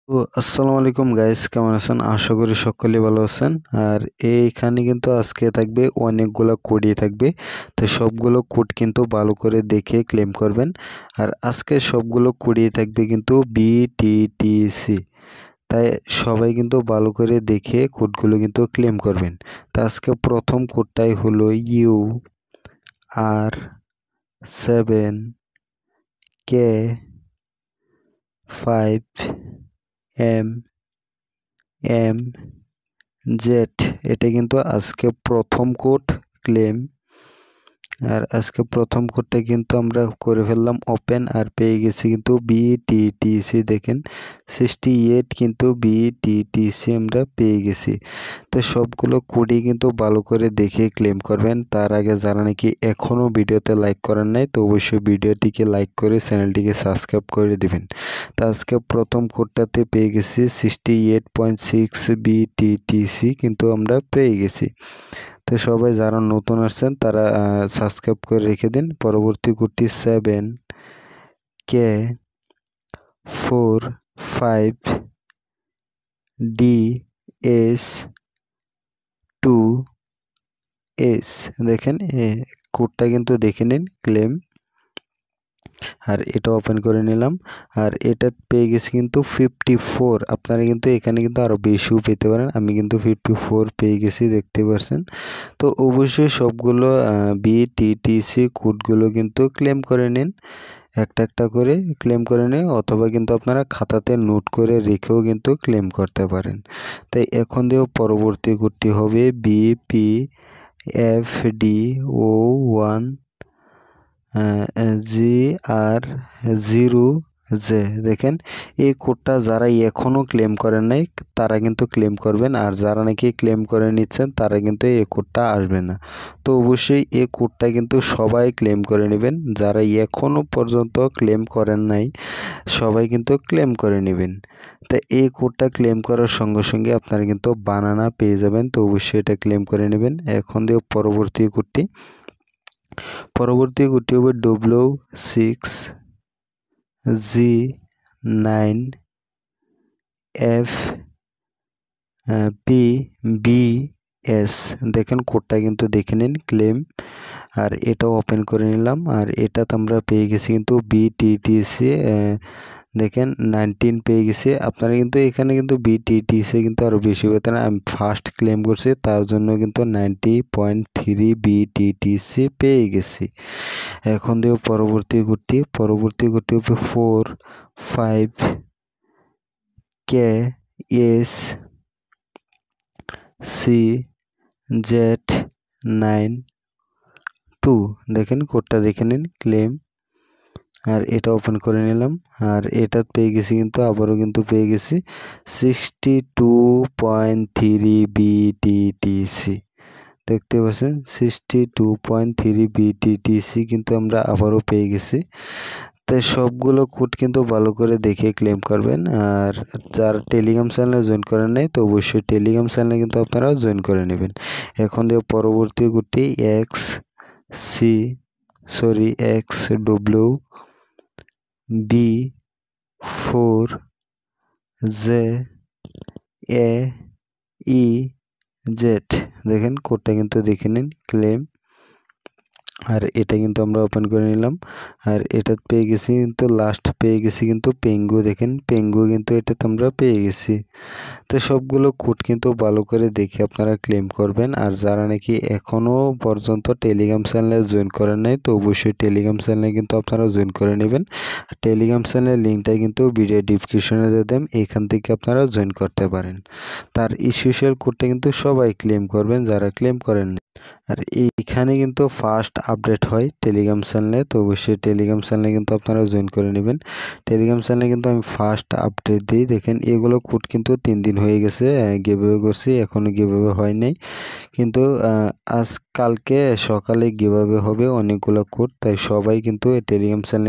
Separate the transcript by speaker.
Speaker 1: তো আসসালামু আলাইকুম গাইস, কেমন আছেন? আশা করি সকলেই ভালো আছেন। আর এইখানে কিন্তু আজকে থাকবে অনেকগুলো কোডই থাকবে, তো সবগুলো কোড কিন্তু ভালো করে দেখে ক্লেম করবেন। আর আজকে সবগুলো কোডই থাকবে কিন্তু বিটিটিসি, তাই সবাই কিন্তু ভালো করে দেখে কোডগুলো কিন্তু ক্লেম করবেন। তো আজকে প্রথম কোডটাই হলো UR7K5MMZ। এটা কিন্তু আজকে প্রথম কোড ক্লেম। আর আজকে প্রথম কোডটা কিন্তু আমরা করে ফেললাম ওপেন, আর পেয়ে গেছি কিন্তু বিটিটিসি। দেখেন 68 কিন্তু বিটিটিসি আমরা পেয়ে গেছি। তো সবগুলো কোডই কিন্তু ভালো করে দেখে ক্লেম করবেন। তার আগে যারা নাকি এখনও ভিডিওতে লাইক করেন নাই, তো অবশ্যই ভিডিওটিকে লাইক করে চ্যানেলটিকে সাবস্ক্রাইব করে দিবেন। তো আজকে প্রথম কোডটাতে পেয়ে গেছি 68.6 বিটিটিসি কিন্তু আমরা পেয়ে গেছি। তো সবাই যারা নতুন আসছেন তারা সাবস্ক্রাইব করে রেখে দিন। পরবর্তী কোডটি 7K45DS2S। দেখেন কোডটা কিন্তু দেখে নিন ক্লেম। আর এটা ওপেন করে নিলাম, আর এটা পেয়ে গেছি কিন্তু 54। আপনারা কিন্তু এখানে কিন্তু আরও বেশিও পেতে পারেন, আমি কিন্তু 54 পেয়ে গেছি, দেখতে পাচ্ছেন। তো অবশ্যই সবগুলো বিটিটিসি কোডগুলো কিন্তু ক্লেম করে নিন, একটা একটা করে ক্লেম করে নিন, অথবা কিন্তু আপনারা খাতাতে নোট করে রেখেও কিন্তু ক্লেম করতে পারেন। তাই এখন দিয়েও পরবর্তী কোডটি হবে BPFDO1 GR0J। দেখেন এই কোডটা যারা এখনও ক্লেম করেন নাই তারা কিন্তু ক্লেম করবেন, আর যারা নাকি ক্লেম করে নিচ্ছেন তারা কিন্তু এই কোডটা আসবে না। তো অবশ্যই এই কোডটা কিন্তু সবাই ক্লেম করে নেবেন। যারা এখনও পর্যন্ত ক্লেম করেন নাই সবাই কিন্তু ক্লেম করে নেবেন। তো এই কোডটা ক্লেম করার সঙ্গে সঙ্গে আপনারা কিন্তু বানানা পেয়ে যাবেন। তো অবশ্যই এটা ক্লেম করে নেবেন। এখন দিয়ে পরবর্তী কোডটি হবে W6G9FPBS। দেখেন কোডটা কিন্তু দেখে নিন ক্লেম। আর এটাও ওপেন করে নিলাম, আর এটাতে আমরা পেয়ে গেছি কিন্তু বিটিটিসি। দেখেন 19 পেয়ে গেছি। আপনারা কিন্তু এখানে কিন্তু বিটিটিসি কিন্তু আরও বেশি পেতেন, আমি ফার্স্ট ক্লেম করছি তার জন্য কিন্তু 90.3 বিটিটিসি পেয়ে গেছি। এখন দিয়ে পরবর্তী কোডটি হবে 45KSCZ92। দেখেন কোডটা দেখে নিন ক্লেম। আর এটা ওপেন করে নিলাম, আর এটা পেয়ে গেছি কিন্তু আবারও কিন্তু পেয়ে গেছি 62.3 বিটিটিসি। দেখতে পাচ্ছেন 62.3 বিটিটিসি কিন্তু আমরা আবারও পেয়ে গেছি। তাই সবগুলো কোড কিন্তু ভালো করে দেখে ক্লেম করবেন। আর যারা টেলিগ্রাম চ্যানেলে জয়েন করেন নাই, তো অবশ্যই টেলিগ্রাম চ্যানেলে কিন্তু আপনারা জয়েন করে নেবেন। এখন দিয়ে পরবর্তী কোডটি XWB4JAEZ। দেখেন কোডটা কিন্তু দেখে নিন ক্লেম। আর এটা কিন্তু আমরা ওপেন করে নিলাম, আর এটা পেয়ে গেছি কিন্তু লাস্ট পেয়ে গেছি কিন্তু পেঙ্গু। দেখেন পেঙ্গু কিন্তু এটাতে আমরা পেয়ে গেছি। তো সবগুলো কোড কিন্তু ভালো করে দেখে আপনারা ক্লেম করবেন। আর যারা নাকি এখনও পর্যন্ত টেলিগ্রাম চ্যানেলে জয়েন করেন নাই, তো অবশ্যই টেলিগ্রাম চ্যানেলে কিন্তু আপনারা জয়েন করে নেবেন। টেলিগ্রাম চ্যানেলের লিঙ্কটা কিন্তু ভিডিও ডিসক্রিপশনে দিয়ে দেন, এখান থেকে আপনারা জয়েন করতে পারেন। তার স্পেশাল কোডটা কিন্তু সবাই ক্লেম করবেন যারা ক্লেম করেন। আর এইখানে কিন্তু ফার্স্ট আপডেট হয় টেলিগ্রাম চ্যানেলে, তো অবশ্যই টেলিগ্রাম চ্যানেলে কিন্তু আপনারা জয়েন করে নেবেন। টেলিগ্রাম চ্যানেলে কিন্তু আমি ফার্স্ট আপডেট দিই। দেখেন এগুলো কোড কিন্তু 3 দিন হয়ে গেছে গিভঅ্যাওয়ে করছি, এখনও গিভঅ্যাওয়ে হয় নাই, কিন্তু কালকে সকালে গিভঅ্যাওয়ে হবে অনেকগুলো কোড। তাই সবাই কিন্তু টেলিগ্রাম চ্যানেলে